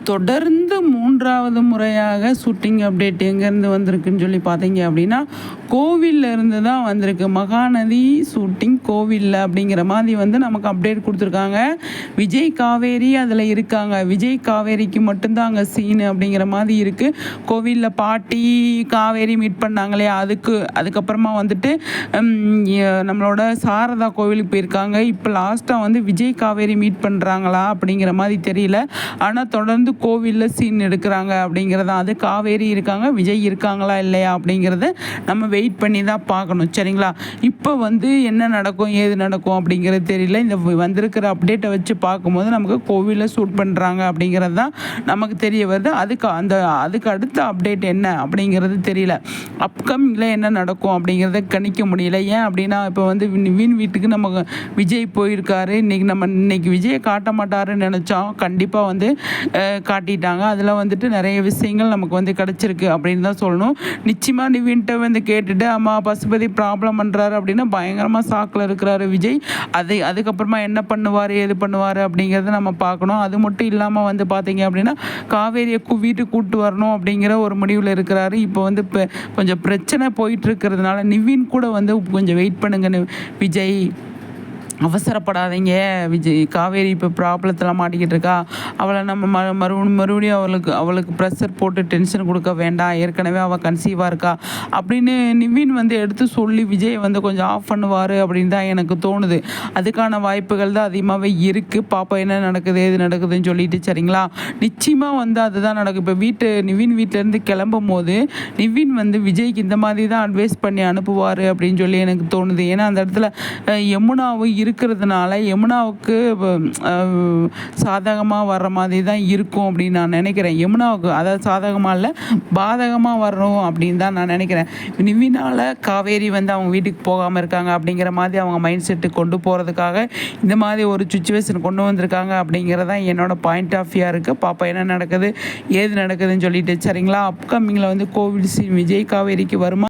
தொடர்ந்து 3வது முறையாக ஷூட்டிங் அப்டேட் எங்கேருந்து வந்திருக்குன்னு சொல்லி பார்த்தீங்க அப்படின்னா, கோவில்ல இருந்து தான் வந்திருக்கு. மகாநதி ஷூட்டிங் கோவில்ல அப்படிங்கிற மாதிரி வந்து நமக்கு அப்டேட் கொடுத்துருக்காங்க. விஜய் காவேரி அதில் இருக்காங்க. விஜய் காவேரிக்கு மட்டும்தான் அங்கே சீனு அப்படிங்கிற மாதிரி இருக்குது. கோவிலில் பாட்டி காவேரி மீட் பண்ணாங்களே அதுக்கப்புறமா வந்துட்டு நம்மளோட சாரதா கோவிலுக்கு போயிருக்காங்க. இப்போ லாஸ்ட்டாக வந்து விஜய் காவேரி மீட் பண்ணுறாங்களா அப்படிங்கிற மாதிரி தெரியல. ஆனால் தொடர்ந்து கோவிலில் சீன் எடுக்கிறாங்க அப்படிங்கிறத, அது காவேரி இருக்காங்க, விஜய் இருக்காங்களா இல்லையா அப்படிங்கிறத நம்ம வெயிட் பண்ணி தான் பார்க்கணும். சரிங்களா? இப்போ வந்து என்ன நடக்கும் ஏது நடக்கும் அப்படிங்கிறது தெரியல. இந்த வந்திருக்கிற அப்டேட்டை வச்சு பார்க்கும்போது நமக்கு கோவிலில் ஷூட் பண்ணுறாங்க அப்படிங்கிறது தான் நமக்கு தெரிய வருது. அதுக்கு அடுத்த அப்டேட் என்ன அப்படிங்கிறது தெரியல. அப்கமிங்கில் என்ன நடக்கும் அப்படிங்கிறத கணிக்க முடியல. ஏன் அப்படின்னா இப்போ வந்து நிவின் வீட்டுக்கு நம்ம விஜய் போயிருக்காரு. இன்னைக்கு விஜயை காட்ட மாட்டாருன்னு நினச்சோம். கண்டிப்பாக வந்து காட்டிட்டாங்க. அதில் வந்துட்டு நிறைய விஷயங்கள் நமக்கு வந்து கிடச்சிருக்கு அப்படின்னு தான் சொல்லணும். நிச்சயமாக நிவின்ட்ட வந்து கேட்டுட்டு அம்மா பசுபதி ப்ராப்ளம் பண்ணுறாரு அப்படின்னா பயங்கரமாக சாக்கில் இருக்கிறாரு விஜய். அதுக்கப்புறமா என்ன பண்ணுவார் ஏது பண்ணுவார் அப்படிங்கிறத நம்ம பார்க்கணும். அது மட்டும் இல்லாமல் வந்து பார்த்தீங்க அப்படின்னா காவேரியை வீட்டுக்கு கூப்பிட்டு வரணும் அப்படிங்கிற ஒரு முடிவில் இருக்கிறாரு. இப்போ வந்து கொஞ்சம் பிரச்சனை போயிட்டு இருக்கிறதுனால நிவின் கூட வந்து கொஞ்சம் வெயிட் பண்ணுங்க விஜய், அவசரப்படாதீங்க. விஜய் காவேரி இப்போ ப்ராப்ளத்தில் மாட்டிக்கிட்டு இருக்கா. அவளை நம்ம மறுபடியும் அவளுக்கு ப்ரெஷர் போட்டு டென்ஷன் கொடுக்க வேண்டாம். ஏற்கனவே அவள் கன்சீவாக இருக்கா அப்படின்னு நிவின் வந்து எடுத்து சொல்லி விஜய் வந்து கொஞ்சம் ஆஃப் பண்ணுவார் அப்படின்னு தான் எனக்கு தோணுது. அதுக்கான வாய்ப்புகள் தான் அதிகமாகவே இருக்குது. பாப்பா என்ன நடக்குது ஏது நடக்குதுன்னு சொல்லிட்டு. சரிங்களா? நிச்சயமாக வந்து அதுதான் நடக்கும். இப்போ நிவின் வீட்டிலேருந்து கிளம்பும் போது நிவின் வந்து விஜய்க்கு இந்த மாதிரி தான் அட்வைஸ் பண்ணி அனுப்புவார் அப்படின்னு சொல்லி எனக்கு தோணுது. ஏன்னா அந்த இடத்துல யமுனாவும் இருக்கிறதுனால யமுனாவுக்கு சாதகமாக வர்ற மாதிரி தான் இருக்கும் அப்படின்னு நான் நினைக்கிறேன். யமுனாவுக்கு அதாவது சாதகமாக இல்லை பாதகமாக வரணும் அப்படின்னு தான் நான் நினைக்கிறேன். நிவினால் காவேரி வந்து அவங்க வீட்டுக்கு போகாமல் இருக்காங்க அப்படிங்கிற மாதிரி அவங்க மைண்ட் செட்டு கொண்டு போகிறதுக்காக இந்த மாதிரி ஒரு சுச்சுவேஷன் கொண்டு வந்திருக்காங்க அப்படிங்கிறதான் என்னோட பாயிண்ட் ஆஃப் வியூ இருக்குது. பாப்பா என்ன நடக்குது ஏது நடக்குதுன்னு சொல்லிட்டு. சரிங்களா? அப்கமிங்கில் வந்து கோவில் சீன் விஜய் காவேரிக்கு வருமா